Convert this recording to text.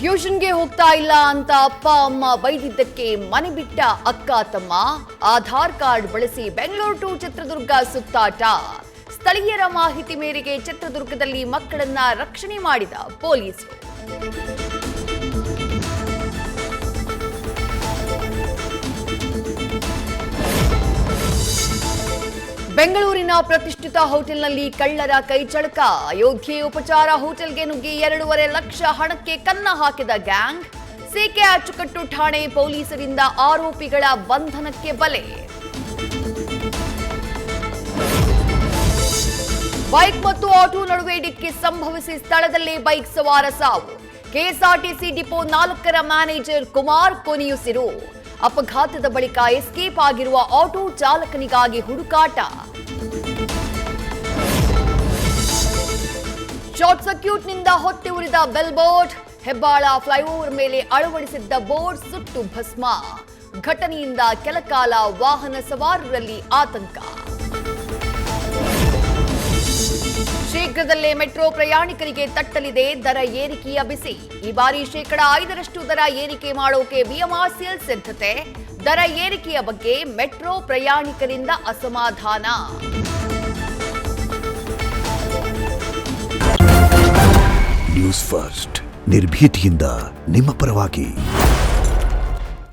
ಟ್ಯೂಷನ್ಗೆ ಹೋಗ್ತಾ ಇಲ್ಲ ಅಂತ ಅಪ್ಪ ಅಮ್ಮ ಬೈದಿದ್ದಕ್ಕೆ ಮನೆ ಬಿಟ್ಟ ಅಕ್ಕ ತಮ್ಮ ಆಧಾರ್ ಕಾರ್ಡ್ ಬಳಸಿ ಬೆಂಗಳೂರು ಟು ಚಿತ್ರದುರ್ಗ ಸುತ್ತಾಟ. ಸ್ಥಳೀಯರ ಮಾಹಿತಿ ಮೇರೆಗೆ ಚಿತ್ರದುರ್ಗದಲ್ಲಿ ಮಕ್ಕಳನ್ನ ರಕ್ಷಣೆ ಮಾಡಿದ ಪೊಲೀಸರು. ಬೆಂಗಳೂರಿನ ಪ್ರತಿಷ್ಠಿತ ಹೋಟೆಲ್ನಲ್ಲಿ ಕಳ್ಳರ ಕೈಚಳಕ. ಅಯೋಧ್ಯೆ ಉಪಚಾರ ಹೋಟೆಲ್ಗೆ ನುಗ್ಗಿ 2.5 ಲಕ್ಷ ಹಣಕ್ಕೆ ಕನ್ನ ಹಾಕಿದ ಗ್ಯಾಂಗ್. ಸಿಕೆ ಅಚ್ಚುಕಟ್ಟು ಠಾಣೆ ಪೊಲೀಸರಿಂದ ಆರೋಪಿಗಳ ಬಂಧನಕ್ಕೆ ಬಲೆ. ಬೈಕ್ ಮತ್ತು ಆಟೋ ನಡುವೆ ಡಿಕ್ಕಿ ಸಂಭವಿಸಿ ಸ್ಥಳದಲ್ಲೇ ಬೈಕ್ ಸವಾರ ಸಾವು. ಕೆಎಸ್ಆರ್ಟಿಸಿ ಡಿಪೋ 4ರ ಮ್ಯಾನೇಜರ್ ಕುಮಾರ್ ಕೊನೆಯುಸಿರು. ಅಪಘಾತದ ಬಳಿಕ ಎಸ್ಕೇಪ್ ಆಗಿರುವ ಆಟೋ ಚಾಲಕನಿಗಾಗಿ ಹುಡುಕಾಟ. ಶಾರ್ಟ್ ಸರ್ಕ್ಯೂಟ್ನಿಂದ ಹೊತ್ತಿ ಉರಿದ ಬೆಲ್ ಬೋರ್ಡ್. ಹೆಬ್ಬಾಳ ಫ್ಲೈಓವರ್ ಮೇಲೆ ಅಳವಡಿಸಿದ್ದ ಬೋರ್ಡ್ ಸುಟ್ಟು ಭಸ್ಮ. ಘಟನೆಯಿಂದ ಕೆಲಕಾಲ ವಾಹನ ಸವಾರರಲ್ಲಿ ಆತಂಕ. ಶೀಘ್ರದಲ್ಲೇ ಮೆಟ್ರೋ ಪ್ರಯಾಣಿಕರಿಗೆ ತಟ್ಟಲಿದೆ ದರ ಏರಿಕೆಯ ಬಿಸಿ. ಈ ಬಾರಿ 5% ದರ ಏರಿಕೆ ಮಾಡೋಕೆ ಬಿಎಂಆರ್ಸಿಎಲ್ ಸಿದ್ಧತೆ. ದರ ಏರಿಕೆಯ ಬಗ್ಗೆ ಮೆಟ್ರೋ ಪ್ರಯಾಣಿಕರಿಂದ ಅಸಮಾಧಾನ. ನ್ಯೂಸ್ ಫಸ್ಟ್ ನಿರ್ಭೀತಿಯಿಂದ ನಿಮ್ಮ ಪರವಾಗಿ.